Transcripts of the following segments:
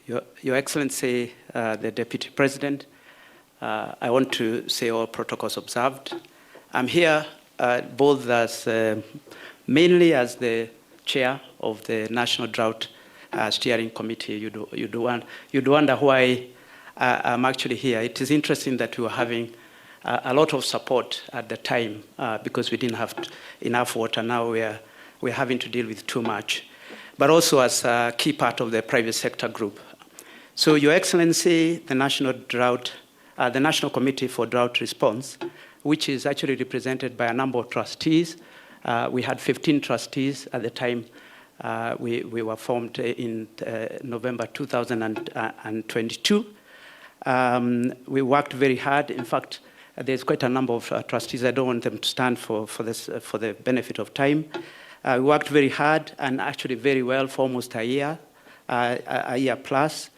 Your Excellency, the Deputy President, I want to say all protocols observed. I'm here both as mainly as the chair of the National Drought Steering Committee. You'd wonder why I'm actually here. It is interesting that we were having a lot of support at the time because we didn't have enough water. Now we're having to deal with too much, but also as a key part of the private sector group. So, Your Excellency, the National Committee for Drought Response, which is actually represented by a number of trustees. We had 15 trustees at the time we were formed in November 2022. We worked very hard. In fact, there's quite a number of trustees. I don't want them to stand for the benefit of time. We worked very hard and actually very well for almost a year plus.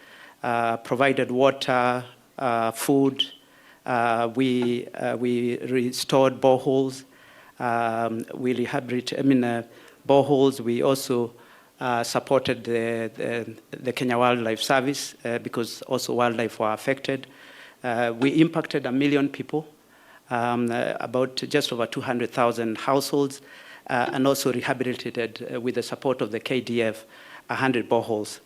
Provided water, food. We restored boreholes. We rehabilitated boreholes. We also supported the Kenya Wildlife Service because also wildlife were affected. We impacted 1 million people, about just over 200,000 households, and also rehabilitated with the support of the KDF 100 boreholes.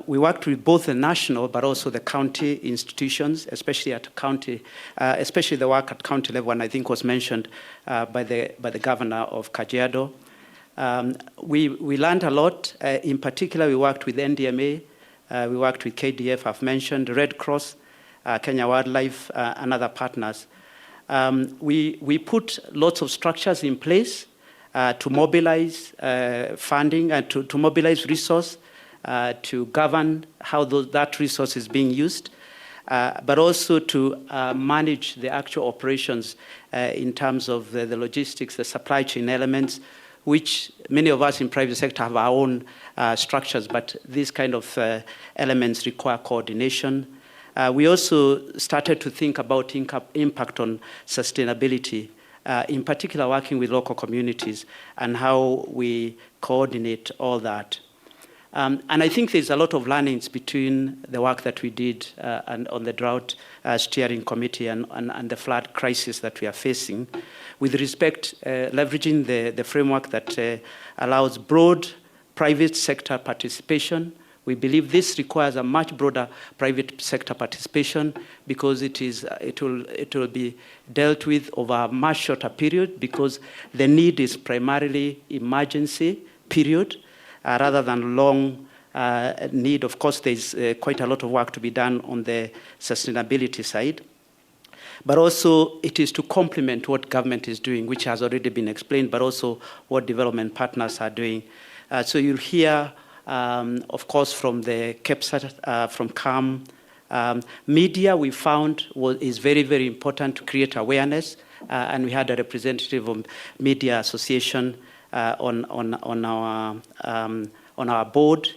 We worked with both the national but also the county institutions, especially at county, especially the work at county level, and I think was mentioned by the governor of Kajiado. We learned a lot. In particular, we worked with NDMA, we worked with KDF, I've mentioned, Red Cross, Kenya Wildlife, and other partners. We put lots of structures in place to mobilize funding and to mobilize resource, to govern how that resource is being used, but also to manage the actual operations in terms of the logistics, the supply chain elements, which many of us in private sector have our own structures, but these kind of elements require coordination. We also started to think about impact on sustainability, in particular working with local communities and how we coordinate all that. And I think there's a lot of learnings between the work that we did and on the Drought Steering Committee and the flood crisis that we are facing with respect leveraging the framework that allows broad private sector participation. We believe this requires a much broader private sector participation because it will be dealt with over a much shorter period because the need is primarily emergency period rather than long need. Of course, there's quite a lot of work to be done on the sustainability side. But also, it is to complement what government is doing, which has already been explained, but also what development partners are doing. So you'll hear, of course, from the KEPSA, from CAM. Media, we found, is very, very important to create awareness. And we had a representative of Media Association on our board,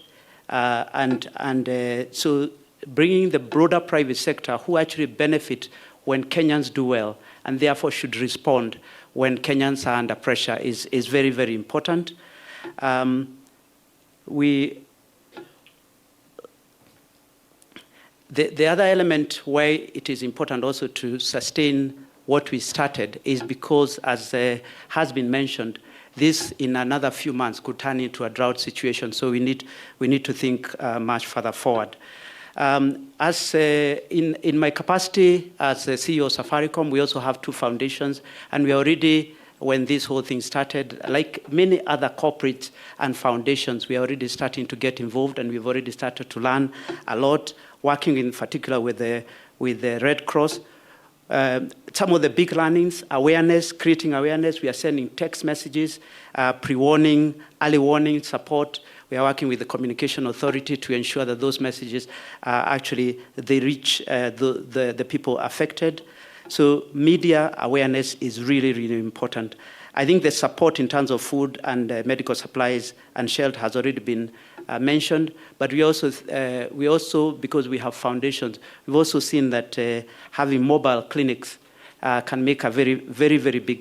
so bringing the broader private sector who actually benefit when Kenyans do well and therefore should respond when Kenyans are under pressure is very, very important. The other element why it is important also to sustain what we started is because, as has been mentioned, this in another few months could turn into a drought situation. So we need to think much further forward. As in my capacity as the CEO of Safaricom, we also have 2 foundations, and we already, when this whole thing started, like many other corporates and foundations, we are already starting to get involved, and we've already started to learn a lot, working in particular with the Red Cross. Some of the big learnings, awareness, creating awareness. We are sending text messages, pre-warning, early warning support. We are working with the Communication Authority to ensure that those messages actually they reach the people affected. So media awareness is really, really important. I think the support in terms of food and medical supplies and shelter has already been mentioned, but we also, because we have foundations, we've also seen that having mobile clinics can make a very, very, very big